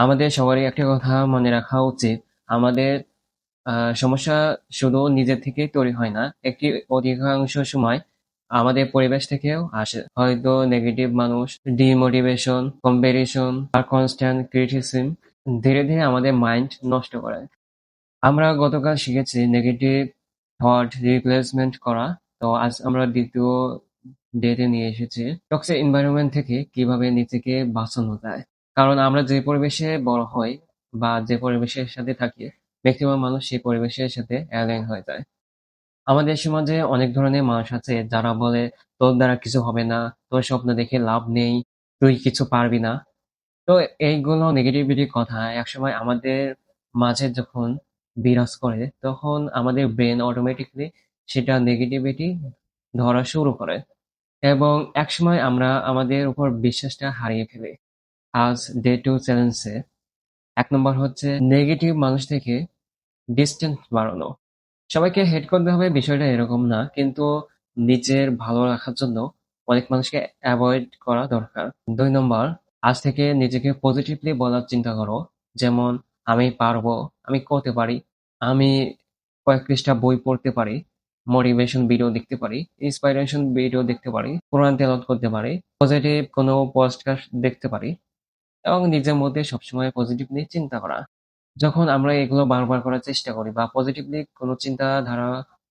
আমাদের সবারই একটা কথা মনে রাখা উচিত। আমাদের সমস্যা শুধু নিজের থেকেই তৈরি হয় না। একটি অধিকাংশ সময় আমাদের পরিবেশ থেকেও আসে। হয়তো নেগেটিভ মানুষ, ডিমোটিভেশন, কম্প্যারিজন আর কনস্ট্যান্ট ক্রিটিসিজম ধীরে ধীরে আমাদের মাইন্ড নষ্ট করে। আমরা গতকাল শিখেছি নেগেটিভ থট রিপ্লেসমেন্ট করা। তো আজ আমরা দ্বিতীয় ডেতে নিয়ে এসেছি টক্সিক এনভায়রনমেন্ট থেকে কিভাবে নিজেকে বাঁচানো যায়। কারণ আমরা যে পরিবেশে বড় হই বা যে পরিবেশের সাথে থাকি, ম্যাক্সিমাম মানুষ সেই পরিবেশের সাথে অ্যালাইন হয়ে যায়। আমাদের সমাজে অনেক ধরনের মানুষ আছে যারা বলে, তোর দ্বারা কিছু হবে না, তোর স্বপ্ন দেখে লাভ নেই, তুই কিছু পারবি না। তো এইগুলো নেগেটিভিটি কথা একসময় আমাদের মাঝে যখন বিরাজ করে, তখন আমাদের ব্রেন অটোমেটিকলি সেটা নেগেটিভিটি ধরা শুরু করে এবং একসময় আমরা আমাদের উপর বিশ্বাসটা হারিয়ে ফেলি। আজ ডে টু চ্যালেঞ্জে ১ নম্বর হচ্ছে নেগেটিভ মানুষ থেকে ডিস্টেন্স বাড়ানো। সবাইকে হেট করতে হবে বিষয়টা এরকম না, কিন্তু নিজের ভালো রাখার জন্য অনেক মানুষকে অ্যাভয়েড করা দরকার। ২ নম্বর, আজ থেকে নিজেকে পজিটিভলি বলার চিন্তা করো। যেমন, আমি পারবো, আমি করতে পারি, আমি কয়েক পৃষ্ঠা বই পড়তে পারি, মোটিভেশন ভিডিও দেখতে পারি, ইন্সপাইরেশন ভিডিও দেখতে পারি, কোরআন তেলাওয়াত করতে পারি, পজিটিভ কোনো পডকাস্ট দেখতে পারি এবং নিজের মধ্যে সবসময় পজিটিভলি চিন্তা করা। যখন আমরা এগুলো বারবার করার চেষ্টা করি বা পজিটিভলি কোনো চিন্তাধারা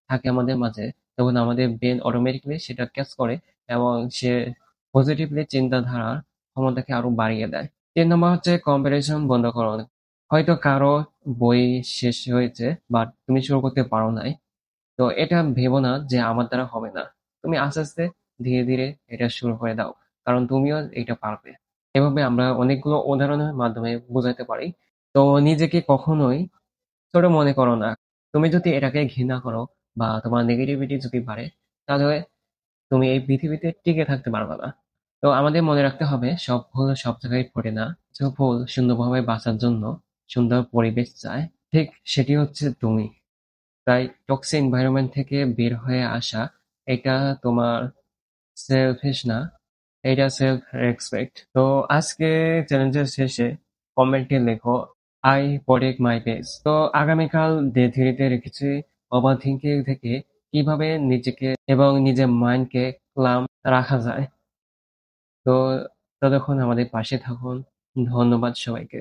থাকে আমাদের মাঝে, তখন আমাদের ব্রেন অটোমেটিকলি সেটা ক্যাচ করে এবং সে পজিটিভলি চিন্তাধারার ক্ষমতাকে আরো বাড়িয়ে দেয়। ৩ নম্বর হচ্ছে কম্পারিজন বন্ধ করো। হয়তো কারো বই শেষ হয়েছে বাট তুমি শুরু করতে পারো নাই। তো এটা ভেবো না যে আমার দ্বারা হবে না। তুমি আস্তে আস্তে ধীরে ধীরে এটা শুরু করে দাও, কারণ তুমিও এটা পারবে। এভাবে আমরা অনেকগুলো উদাহরণের মাধ্যমে বোঝাতে পারি। তো নিজেকে কখনোই ছোট মনে করো না। তুমি যদি এটাকে ঘৃণা করো বা তোমার নেগেটিভিটি যদি বাড়ে, তাহলে তুমি এই পৃথিবীতে টিকে থাকতে পারবে না। তো আমাদের মনে রাখতে হবে, সব ফুল সব জায়গায় ফোটে না। যে ফুল সুন্দরভাবে বাঁচার জন্য সুন্দর পরিবেশ চায়, ঠিক সেটি হচ্ছে তুমি। তাই টক্সিক এনভায়রনমেন্ট থেকে বের হয়ে আসা, এটা তোমার সেলফিশ না, এটা সেলফ রেসপেক্ট। তো আজকে চ্যালেঞ্জের শেষে কমেন্টে লেখো, আই প্রোটেক্ট মাই পেস। তো আগামীকাল ডে থ্রিতে রেখেছি ওভার থিঙ্কিং থেকে কিভাবে নিজেকে এবং নিজের মাইন্ডকে ক্লাম রাখা যায়। তো ততক্ষণ আমাদের পাশে থাকুন। ধন্যবাদ সবাইকে।